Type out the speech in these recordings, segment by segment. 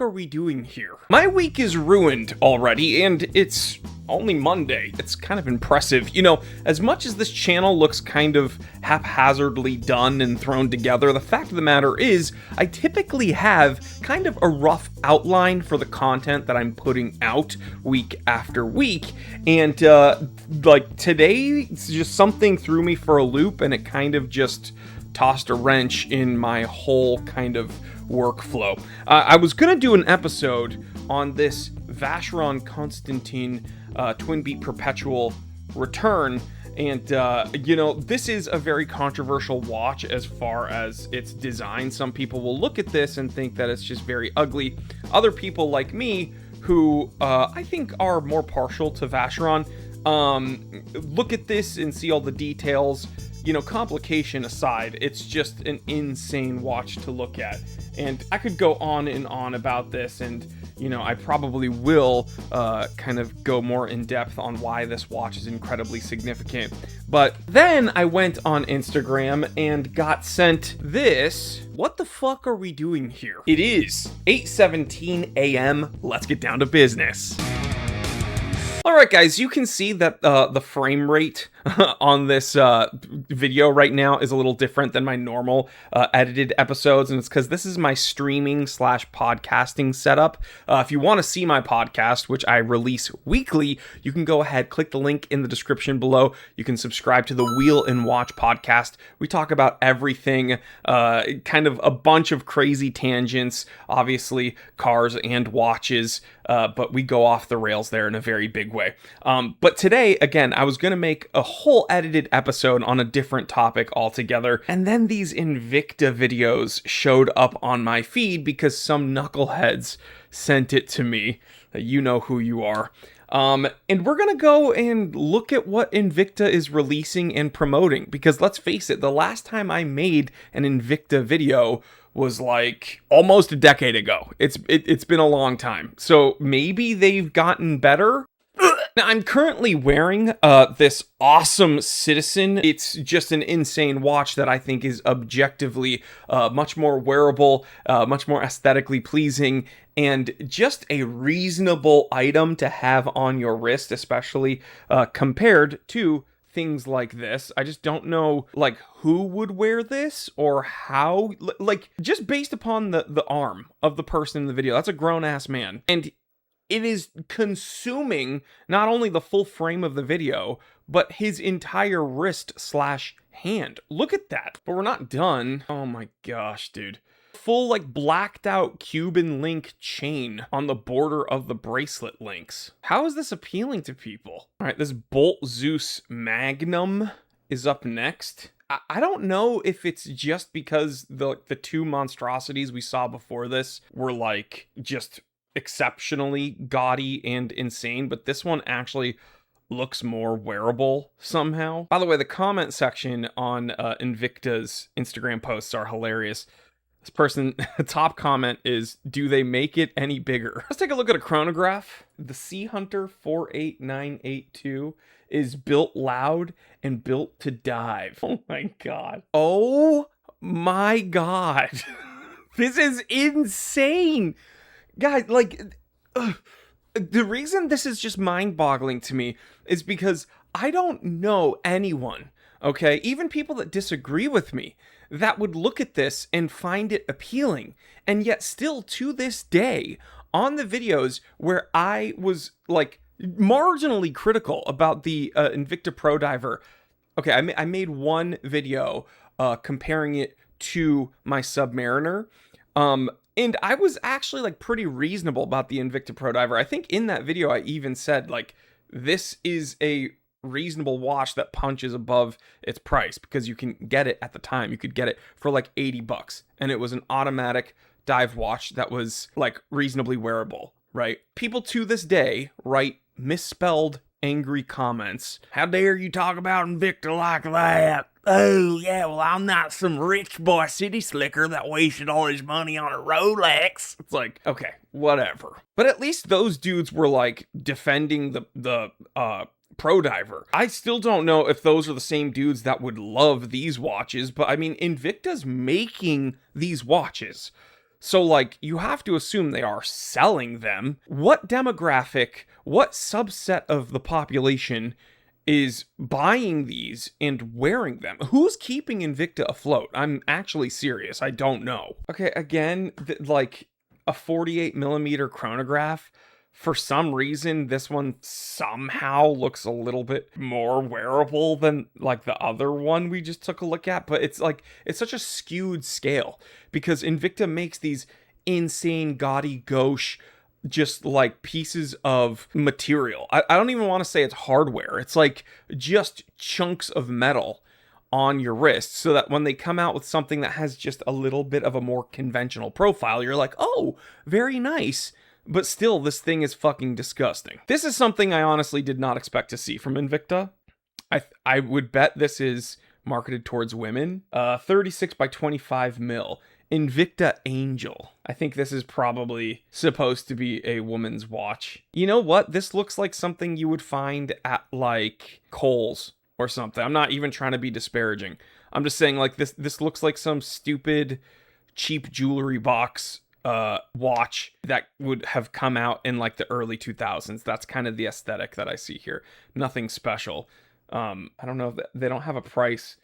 fuck are we doing here? My week is ruined already, and it's only Monday. It's kind of impressive. You know, as much as this channel looks kind of haphazardly done and thrown together, the fact of the matter is, I typically have kind of a rough outline for the content that I'm putting out week after week, and like today, it's just something threw me for a loop, and it kind of just tossed a wrench in my whole kind of workflow. I was gonna do an episode on this Vacheron Constantin Twin Beat Perpetual return, and you know, this is a very controversial watch as far as its design. Some people will look at this and think that it's just very ugly. Other people like me, who I think are more partial to Vacheron, look at this and see all the details. You know, complication aside, it's just an insane watch to look at. And I could go on and on about this, and, you know, I probably will kind of go more in depth on why this watch is incredibly significant. But then I went on Instagram and got sent this. What the fuck are we doing here? It is 8:17 a.m. Let's get down to business. Alright guys, you can see that the frame rate on this video right now is a little different than my normal edited episodes, and it's because this is my streaming / podcasting setup. If you want to see my podcast, which I release weekly, you can go ahead, click the link in the description below. You can subscribe to the Wheel and Watch podcast. We talk about everything, kind of a bunch of crazy tangents, obviously cars and watches, but we go off the rails there in a very big way. But today, again, I was going to make a whole edited episode on a different topic altogether, and then these Invicta videos showed up on my feed because some knuckleheads sent it to me. You know who you are. And we're gonna go and look at what Invicta is releasing and promoting, because let's face it, the last time I made an Invicta video was like almost a decade ago. It's been a long time. So maybe they've gotten better. Now, I'm currently wearing this awesome Citizen. It's just an insane watch that I think is objectively much more wearable, much more aesthetically pleasing, and just a reasonable item to have on your wrist, especially compared to things like this. I just don't know, like, who would wear this or how, like, just based upon the arm of the person in the video. That's a grown-ass man. And it is consuming not only the full frame of the video, but his entire wrist / hand. Look at that. But we're not done. Oh my gosh, dude. Full, like, blacked out Cuban link chain on the border of the bracelet links. How is this appealing to people? All right, this Bolt Zeus Magnum is up next. I don't know if it's just because the two monstrosities we saw before this were, like, just exceptionally gaudy and insane, but this one actually looks more wearable somehow. By the way, the comment section on Invicta's Instagram posts are hilarious. This person, top comment is, do they make it any bigger? Let's take a look at a chronograph. The Sea Hunter 48982 is built loud and built to dive. Oh my god. Oh my god. This is insane. Guys, like, the reason this is just mind-boggling to me is because I don't know anyone, okay, even people that disagree with me, that would look at this and find it appealing. And yet still to this day, on the videos where I was, like, marginally critical about the Invicta Pro Diver, okay, I made one video comparing it to my Submariner, and I was actually, like, pretty reasonable about the Invicta Pro Diver. I think in that video I even said, like, this is a reasonable watch that punches above its price, because you can get it at the time. You could get it for like $80, and it was an automatic dive watch that was, like, reasonably wearable, right? People to this day write misspelled angry comments. How dare you talk about Invicta like that? Oh, yeah, well, I'm not some rich boy city slicker that wasted all his money on a Rolex. It's like, okay, whatever. But at least those dudes were, like, defending the Pro Diver. I still don't know if those are the same dudes that would love these watches, but I mean, Invicta's making these watches. So, like, you have to assume they are selling them. What demographic, what subset of the population is buying these and wearing them? Who's keeping Invicta afloat? I'm actually serious. I don't know. Okay, again, like a 48 millimeter chronograph. For some reason, this one somehow looks a little bit more wearable than like the other one we just took a look at. But it's like, it's such a skewed scale because Invicta makes these insane, gaudy, gauche, just like pieces of material. I don't even want to say it's hardware. It's like just chunks of metal on your wrist so that when they come out with something that has just a little bit of a more conventional profile, you're like, oh, very nice. But still, this thing is fucking disgusting. This is something I honestly did not expect to see from Invicta. I would bet this is marketed towards women. 36 by 25 mil. Invicta Angel. I think this is probably supposed to be a woman's watch. You know what? This looks like something you would find at like Kohl's or something. I'm not even trying to be disparaging. I'm just saying like this looks like some stupid cheap jewelry box watch that would have come out in like the early 2000s. That's kind of the aesthetic that I see here. Nothing special. I don't know if they don't have a price.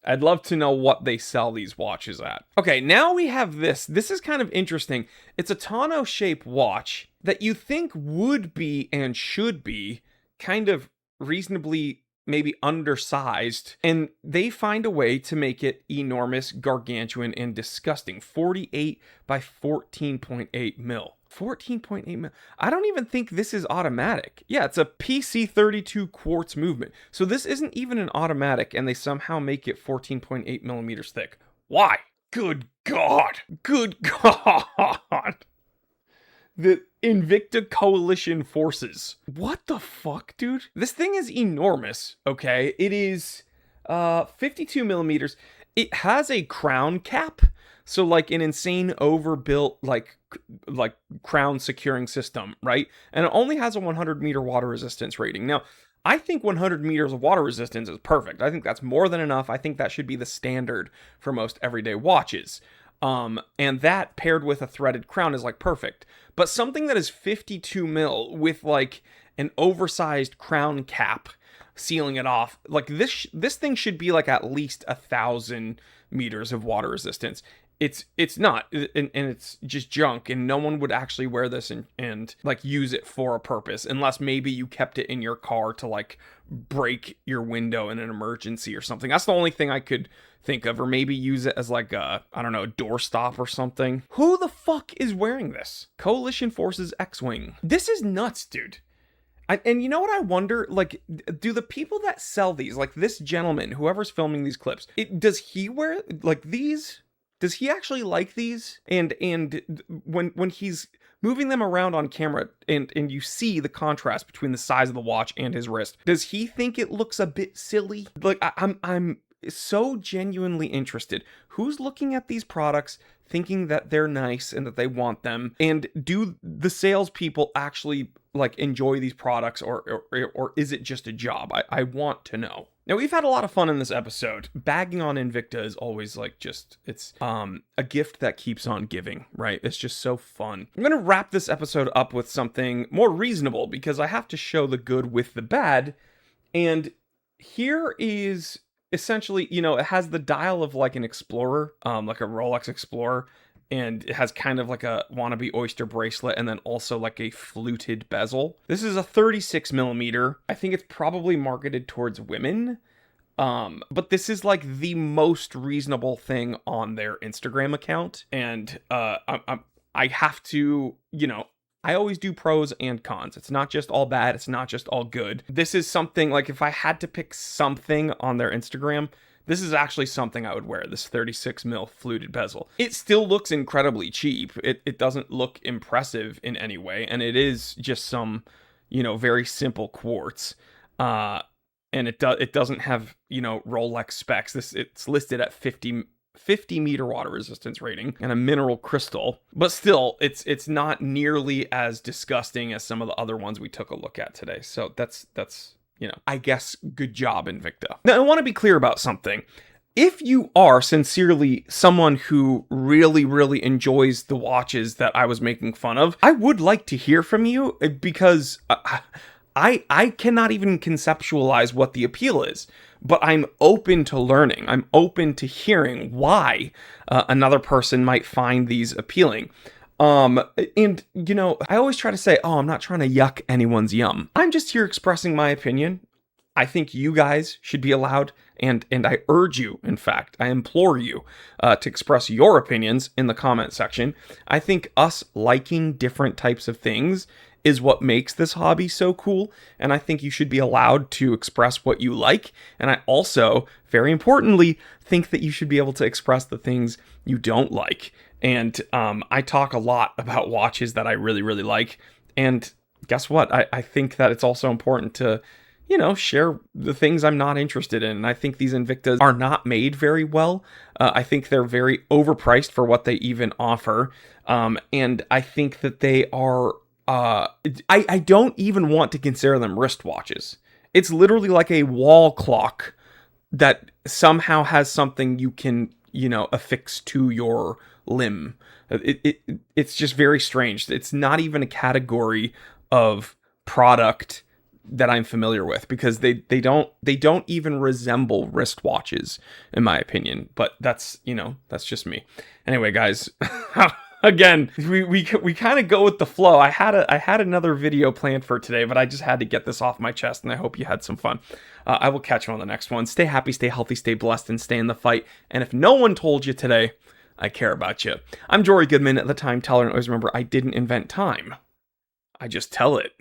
I'd love to know what they sell these watches at. Okay, now we have this. This is kind of interesting. It's a tonneau-shaped watch that you think would be and should be kind of reasonably maybe undersized, and they find a way to make it enormous, gargantuan, and disgusting. 48 by 14.8 mil. 14.8 mil. I don't even think this is automatic. Yeah, it's a PC32 quartz movement. So this isn't even an automatic, and they somehow make it 14.8 millimeters thick. Why? Good God. Good God. The Invicta Coalition forces. What the fuck, dude? This thing is enormous, okay? It is 52 millimeters. It has a crown cap. So like an insane overbuilt like crown securing system, right? And it only has a 100 meter water resistance rating. Now, I think 100 meters of water resistance is perfect. I think that's more than enough. I think that should be the standard for most everyday watches. And that paired with a threaded crown is like perfect. But something that is 52 mil with like an oversized crown cap sealing it off, like this thing should be like at least 1,000 meters of water resistance. It's not, and it's just junk, and no one would actually wear this and like use it for a purpose unless maybe you kept it in your car to like break your window in an emergency or something. That's the only thing I could think of, or maybe use it as like a, I don't know, a doorstop or something. Who the fuck is wearing this? Coalition Forces X-Wing. This is nuts, dude. And you know what I wonder? Like, do the people that sell these, like this gentleman, whoever's filming these clips, does he wear like these? Does he actually like these? And when he's moving them around on camera and you see the contrast between the size of the watch and his wrist, does he think it looks a bit silly? Like I'm so genuinely interested. Who's looking at these products thinking that they're nice and that they want them? And do the salespeople actually like enjoy these products, or is it just a job? I want to know. Now, we've had a lot of fun in this episode. Bagging on Invicta is always like just, it's a gift that keeps on giving, right? It's just so fun. I'm going to wrap this episode up with something more reasonable because I have to show the good with the bad. And here is essentially, you know, it has the dial of like an Explorer, like a Rolex Explorer. And it has kind of like a wannabe oyster bracelet and then also like a fluted bezel. This is a 36 millimeter. I think it's probably marketed towards women. But this is like the most reasonable thing on their Instagram account. And I have to, you know, I always do pros and cons. It's not just all bad. It's not just all good. This is something like if I had to pick something on their Instagram, this is actually something I would wear, this 36 mil fluted bezel. It still looks incredibly cheap. It doesn't look impressive in any way, and it is just some, you know, very simple quartz. And it doesn't have, you know, Rolex specs. It's listed at 50 meter water resistance rating and a mineral crystal, but still it's not nearly as disgusting as some of the other ones we took a look at today. So that's you know, I guess good job, Invicta. Now, I want to be clear about something. if you are sincerely someone who really, really enjoys the watches that I was making fun of, I would like to hear from you, because I cannot even conceptualize what the appeal is, but I'm open to learning. I'm open to hearing why another person might find these appealing. And you know, I always try to say, oh, I'm not trying to yuck anyone's yum. I'm just here expressing my opinion. I think you guys should be allowed, and I urge you, in fact, I implore you to express your opinions in the comment section. I think us liking different types of things is what makes this hobby so cool, and I think you should be allowed to express what you like. And I also, very importantly, think that you should be able to express the things you don't like. And I talk a lot about watches that I really, really like, and guess what? I think that it's also important to, you know, share the things I'm not interested in. And I think these Invictas are not made very well. I think they're very overpriced for what they even offer. And I think that they are, I don't even want to consider them wristwatches. It's literally like a wall clock that somehow has something you can, you know, affix to your limb. It's just very strange. It's not even a category of product that I'm familiar with, because they don't even resemble wristwatches, in my opinion. But that's, you know, that's just me. Anyway, guys, again, we kind of go with the flow. I had another video planned for today, but I just had to get this off my chest, and I hope you had some fun. I will catch you on the next one. Stay happy, stay healthy, stay blessed, and stay in the fight. And if no one told you today, I care about you. I'm Jory Goodman, the Time Teller, and always remember, I didn't invent time. I just tell it.